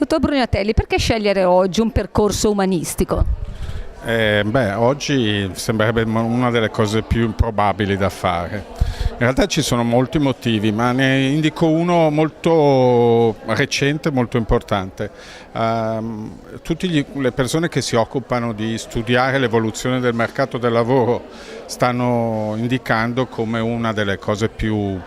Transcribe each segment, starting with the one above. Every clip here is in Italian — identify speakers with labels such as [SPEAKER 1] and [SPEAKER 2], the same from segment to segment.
[SPEAKER 1] Dottor Brugnatelli, perché scegliere oggi un percorso umanistico?
[SPEAKER 2] Oggi sembrerebbe una delle cose più improbabili da fare. In realtà ci sono molti motivi, ma ne indico uno molto recente, molto importante. Tutte le persone che si occupano di studiare l'evoluzione del mercato del lavoro stanno indicando come una delle cose più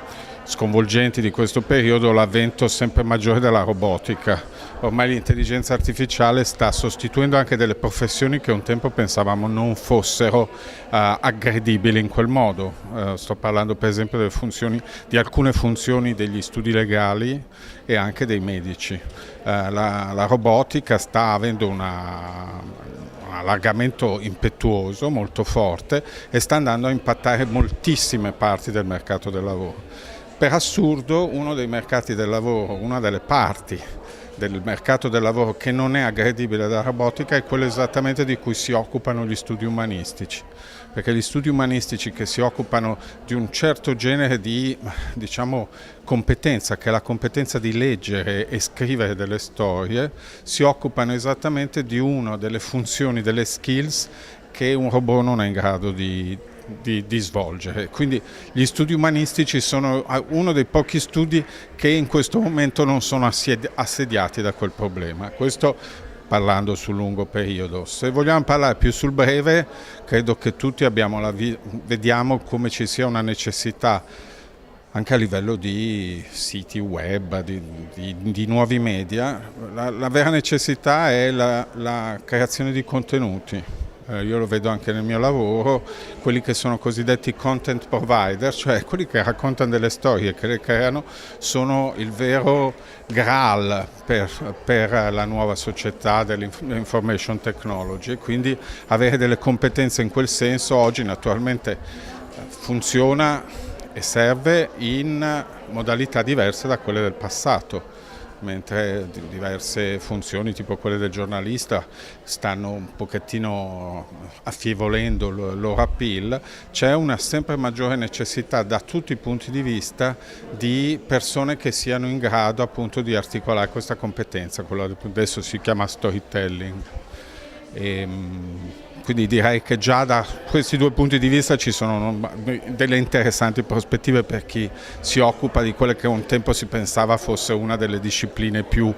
[SPEAKER 2] sconvolgenti di questo periodo l'avvento sempre maggiore della robotica. Ormai l'intelligenza artificiale sta sostituendo anche delle professioni che un tempo pensavamo non fossero aggredibili in quel modo. Sto parlando per esempio di alcune funzioni degli studi legali e anche dei medici. La robotica sta avendo un allargamento impetuoso, molto forte, e sta andando a impattare moltissime parti del mercato del lavoro. Per assurdo, uno dei mercati del lavoro, una delle parti del mercato del lavoro che non è aggredibile dalla robotica è quello esattamente di cui si occupano gli studi umanistici, perché gli studi umanistici che si occupano di un certo genere di, competenza, che è la competenza di leggere e scrivere delle storie, si occupano esattamente di una delle funzioni, delle skills che un robot non è in grado di svolgere. Quindi gli studi umanistici sono uno dei pochi studi che in questo momento non sono assediati da quel problema. Questo parlando sul lungo periodo. Se vogliamo parlare più sul breve, credo che tutti vediamo come ci sia una necessità anche a livello di siti web, di nuovi media. La vera necessità è la creazione di contenuti. Io lo vedo anche nel mio lavoro, quelli che sono cosiddetti content provider, cioè quelli che raccontano delle storie, che le creano, sono il vero Graal per la nuova società dell'information technology. Quindi avere delle competenze in quel senso oggi naturalmente funziona e serve in modalità diverse da quelle del passato. Mentre diverse funzioni tipo quelle del giornalista stanno un pochettino affievolendo il loro appeal, c'è una sempre maggiore necessità da tutti i punti di vista di persone che siano in grado appunto di articolare questa competenza, quello che adesso si chiama storytelling. Quindi direi che già da questi due punti di vista ci sono delle interessanti prospettive per chi si occupa di quelle che un tempo si pensava fosse una delle discipline più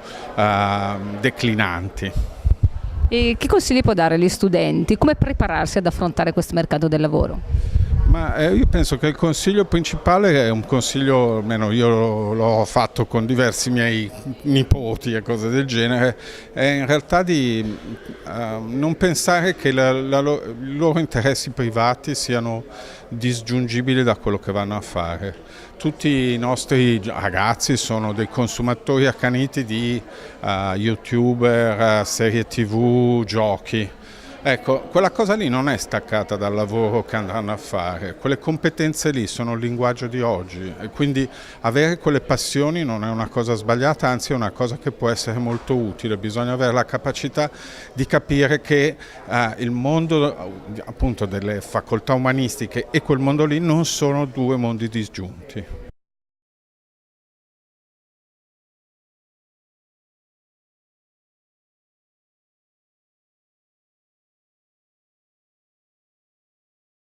[SPEAKER 2] declinanti.
[SPEAKER 1] E che consigli può dare agli studenti? Come prepararsi ad affrontare questo mercato del lavoro?
[SPEAKER 2] Io penso che il consiglio principale è un consiglio, almeno io l'ho fatto con diversi miei nipoti e cose del genere, è in realtà di non pensare che i loro interessi privati siano disgiungibili da quello che vanno a fare. Tutti i nostri ragazzi sono dei consumatori accaniti di YouTuber, serie TV, giochi. Ecco, quella cosa lì non è staccata dal lavoro che andranno a fare, quelle competenze lì sono il linguaggio di oggi e quindi avere quelle passioni non è una cosa sbagliata, anzi è una cosa che può essere molto utile, bisogna avere la capacità di capire che il mondo appunto delle facoltà umanistiche e quel mondo lì non sono due mondi disgiunti.